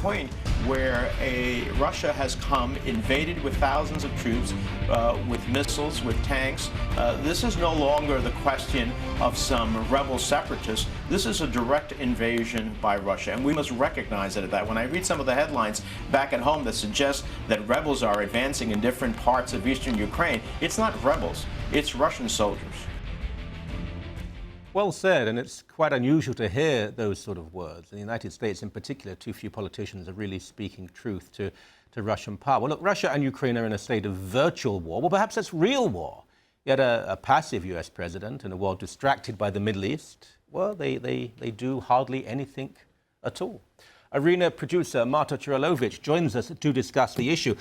point where Russia has come, invaded with thousands of troops, with missiles, with tanks. This is no longer the question of some rebel separatists. This is a direct invasion by Russia, and we must recognize it at that. When I read some of the headlines back at home that suggest that rebels are advancing in different parts of eastern Ukraine, it's not rebels, it's Russian soldiers. Well said, and it's quite unusual to hear those sort of words. In the United States in particular, too few politicians are really speaking truth to Russian power. Well, look, Russia and Ukraine are in a state of virtual war. Well, perhaps that's real war. Yet a passive US president in a world distracted by the Middle East, well, they do hardly anything at all. Arena producer Marta Czurylowicz joins us to discuss the issue.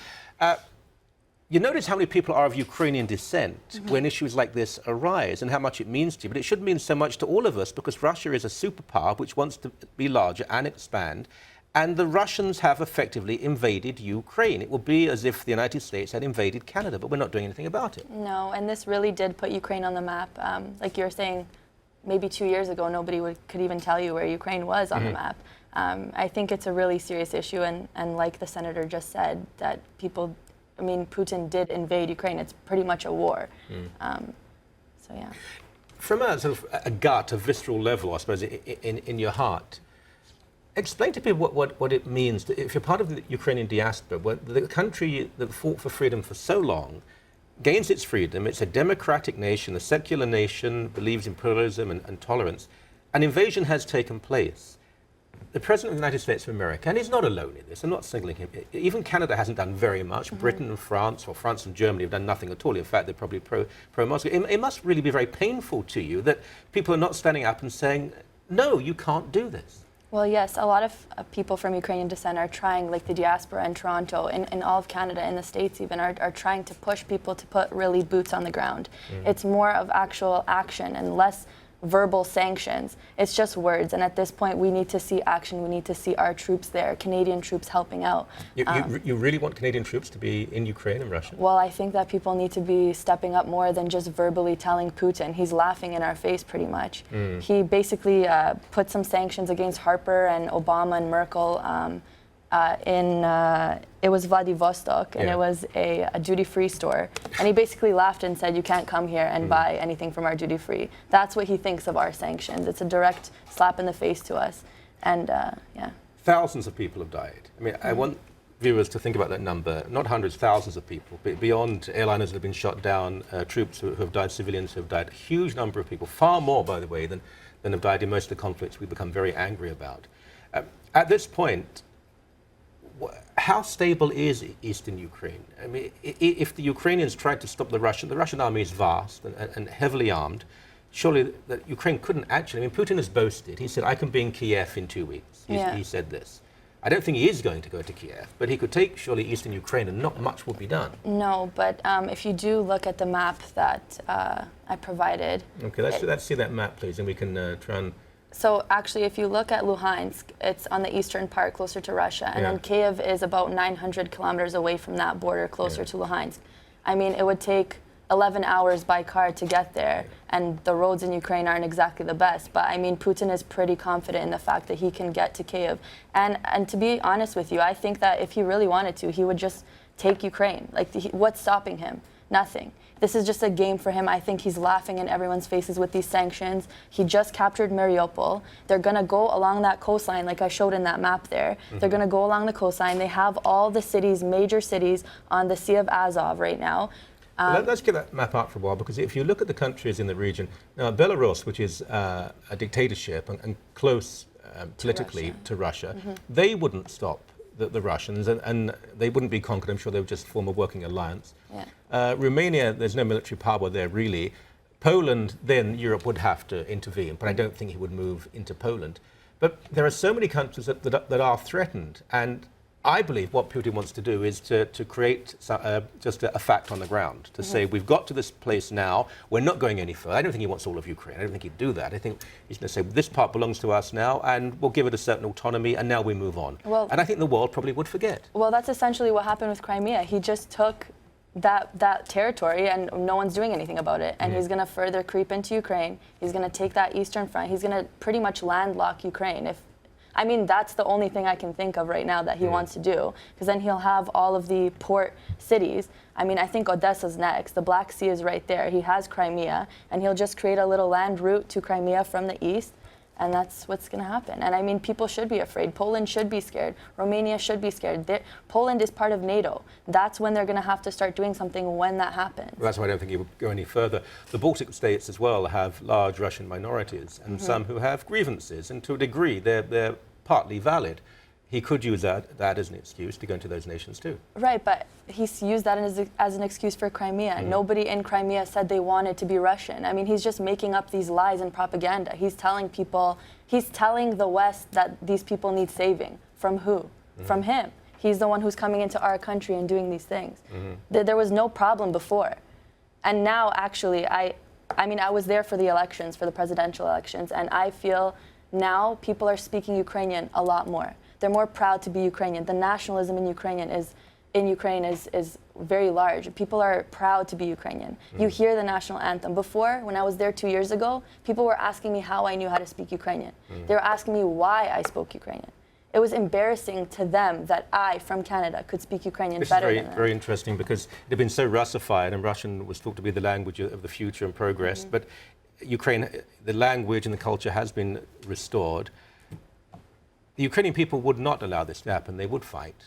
You notice how many people are of Ukrainian descent when issues like this arise and how much it means to you. But it shouldn't mean so much to all of us because Russia is a superpower which wants to be larger and expand. And the Russians have effectively invaded Ukraine. It will be as if the United States had invaded Canada, but we're not doing anything about it. No, and this really did put Ukraine on the map. Like you were saying, maybe 2 years ago, nobody could even tell you where Ukraine was on the map. I think it's a really serious issue. And like the senator just said, that people... I mean, Putin did invade Ukraine. It's pretty much a war. So, yeah. From a sort of a gut, a visceral level, I suppose, in your heart, explain to people what it means. If you're part of the Ukrainian diaspora, the country that fought for freedom for so long gains its freedom. It's a democratic nation, a secular nation, believes in pluralism and tolerance. An invasion has taken place. The President of the United States of America, and he's not alone in this, I'm not singling him, even Canada hasn't done very much. Britain and France, or France and Germany have done nothing at all. In fact, they're probably pro-Moscow. It must really be very painful to you that people are not standing up and saying, no, you can't do this. Well, yes, a lot of people from Ukrainian descent are trying, like the diaspora in Toronto, in all of Canada, in the States even, are trying to push people to put really boots on the ground. It's more of actual action and less verbal sanctions. It's just words, and at this point we need to see action. We need to see our troops there, Canadian troops helping out. You really want Canadian troops to be in Ukraine and Russia? Well, I think that people need to be stepping up more than just verbally telling Putin. He's laughing in our face pretty much. He basically put some sanctions against Harper and Obama and Merkel it was Vladivostok, and it was a duty-free store. And he basically laughed and said, you can't come here and buy anything from our duty-free. That's what he thinks of our sanctions. It's a direct slap in the face to us. And, yeah. Thousands of people have died. I mean, I want viewers to think about that number. Not hundreds, thousands of people. Beyond airliners that have been shot down, troops who have died, civilians who have died. A huge number of people, far more, by the way, than have died in most of the conflicts we've become very angry about. At this point, how stable is eastern Ukraine? I mean, if the Ukrainians tried to stop the Russian army is vast and heavily armed. Surely that Ukraine couldn't actually. I mean, Putin has boasted. He said, I can be in Kiev in 2 weeks. He said this. I don't think he is going to go to Kiev, but he could take, surely, eastern Ukraine and not much would be done. No, but if you do look at the map that I provided. Okay, let's see that map, please, and we can try and... So actually, if you look at Luhansk, it's on the eastern part, closer to Russia, and then Kiev is about 900 kilometers away from that border, closer to Luhansk. I mean, it would take 11 hours by car to get there, and the roads in Ukraine aren't exactly the best. But I mean, Putin is pretty confident in the fact that he can get to Kiev. And to be honest with you, I think that if he really wanted to, he would just take Ukraine. Like, what's stopping him? Nothing. This is just a game for him. I think he's laughing in everyone's faces with these sanctions. He just captured Mariupol. They're going to go along that coastline, like I showed in that map there. They're going to go along the coastline. They have all the cities, major cities, on the Sea of Azov right now. Let's get that map out for a while, because if you look at the countries in the region, now Belarus, which is a dictatorship and close politically to Russia, they wouldn't stop the Russians, and they wouldn't be conquered. I'm sure they would just form a working alliance. Romania, there's no military power there really. Poland, then Europe would have to intervene, but I don't think he would move into Poland. But there are so many countries that are threatened, and I believe what Putin wants to do is to create just a fact on the ground, to say we've got to this place now, we're not going any further. I don't think he wants all of Ukraine. I don't think he'd do that. I think he's going to say this part belongs to us now, and we'll give it a certain autonomy, and now we move on. Well, and I think the world probably would forget. Well, that's essentially what happened with Crimea. He just took that territory, and no one's doing anything about it. And he's going to further creep into Ukraine. He's going to take that eastern front. He's going to pretty much landlock Ukraine. I mean, that's the only thing I can think of right now that he wants to do, because then he'll have all of the port cities. I mean, I think Odessa's next. The Black Sea is right there. He has Crimea, and he'll just create a little land route to Crimea from the east, and that's what's going to happen. And I mean, people should be afraid. Poland should be scared. Romania should be scared. Poland is part of NATO. That's when they're going to have to start doing something when that happens. Well, that's why I don't think he would go any further. The Baltic states as well have large Russian minorities and some who have grievances, and to a degree they're partly valid. He could use that as an excuse to go into those nations too. Right, but he's used that as an excuse for Crimea. Nobody in Crimea said they wanted to be Russian. I mean, he's just making up these lies and propaganda. He's telling the West that these people need saving. From who? From him. He's the one who's coming into our country and doing these things. There was no problem before. And now, actually, I mean, I was there for the elections, for the presidential elections, and I feel now people are speaking Ukrainian a lot more. They're more proud to be Ukrainian. The nationalism in Ukraine is very large. People are proud to be Ukrainian. You hear the national anthem. Before, when I was there 2 years ago, people were asking me how I knew how to speak Ukrainian. They were asking me why I spoke Ukrainian. It was embarrassing to them that I, from Canada, could speak Ukrainian better than them. This is very interesting, because it had been so Russified, and Russian was thought to be the language of the future and progress. But Ukraine, the language and the culture has been restored. The Ukrainian people would not allow this to happen. They would fight.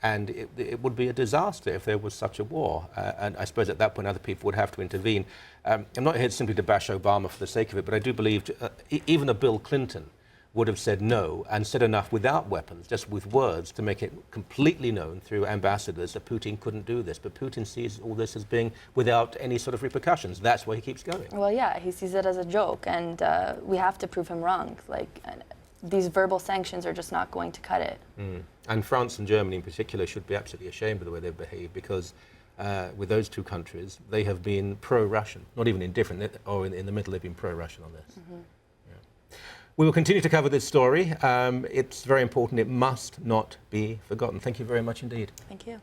And it would be a disaster if there was such a war. And I suppose at that point other people would have to intervene. I'm not here simply to bash Obama for the sake of it, but I do believe even a Bill Clinton would have said no, and said enough without weapons, just with words, to make it completely known through ambassadors that Putin couldn't do this. But Putin sees all this as being without any sort of repercussions. That's why he keeps going. Well, yeah, he sees it as a joke, and we have to prove him wrong. These verbal sanctions are just not going to cut it. And France and Germany in particular should be absolutely ashamed of the way they've behaved, because with those two countries, they have been pro-Russian, not even indifferent, or in the middle, they've been pro-Russian on this. Yeah. We will continue to cover this story. It's very important. It must not be forgotten. Thank you very much indeed. Thank you.